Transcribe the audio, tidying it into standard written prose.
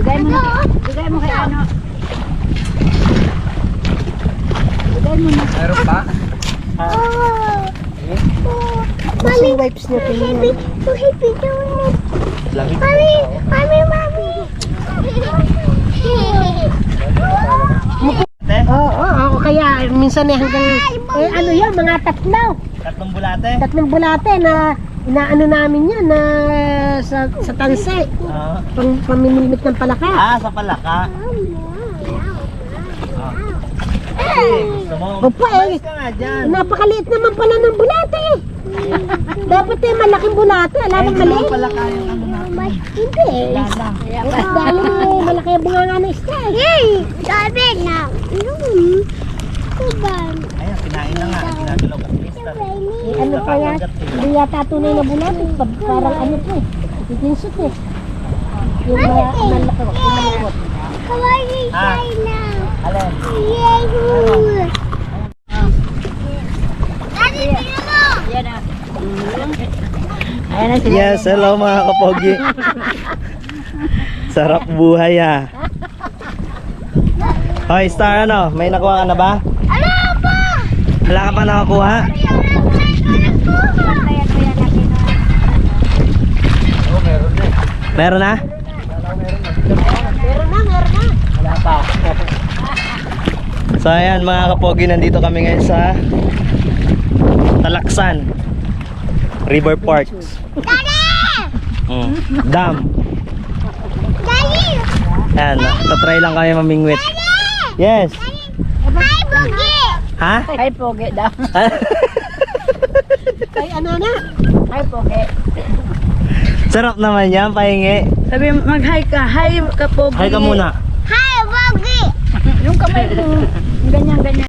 Bigay mo na. Bigay mo kay ano. Bigay mo na. Meron pa? Mami, wipes niya po yun. Happy doing it. Lamig. Mami. Oo, ako kaya minsan hanggang ano yan, mga tatlo. Tatlong bulate na inaano namin yan na sa tanse. Pamimilmit ng palaka. Sa palaka. Gusto mo? Opo napakaliit naman pala ng bulate eh. Dapat malaking bulate, alam mo maliit. Palaka yung ano natin. Hindi dahil malaki ang bunganga ng isda eh. Yay! Sabi na. Kuban. Ayan, kinain na nga. Ginagalaw ka sa Ano pa yan? Hindi yata tunay na bulate. Parang ano po eh. Ikinsot eh. Yung malakot. Kawaii China. Alin? Yay! Daddy, tingnan mo! Ayan na Yes, hello mga kapogi. Sarap buhay Hoy, Star, ano? May nakuha ka na ba? Ano pa? Wala ka pa nakakuha? Meron na? Meron na. Wala pa. So ayan mga kapogi, nandito kami ngayon sa Talaksan River Park. Dam. Ayan, tatry lang kami mamingwit. Yes. Hi, Boogie! Ha? Ay, pogi daw. Ay, ano na? Ay, pogi. Sarap naman yan, pahingi. Sabi, mag-hi ka. Hi ka, pogi. Hi ka muna. Hi, Boogie! Yung kamay mo. Ganyan.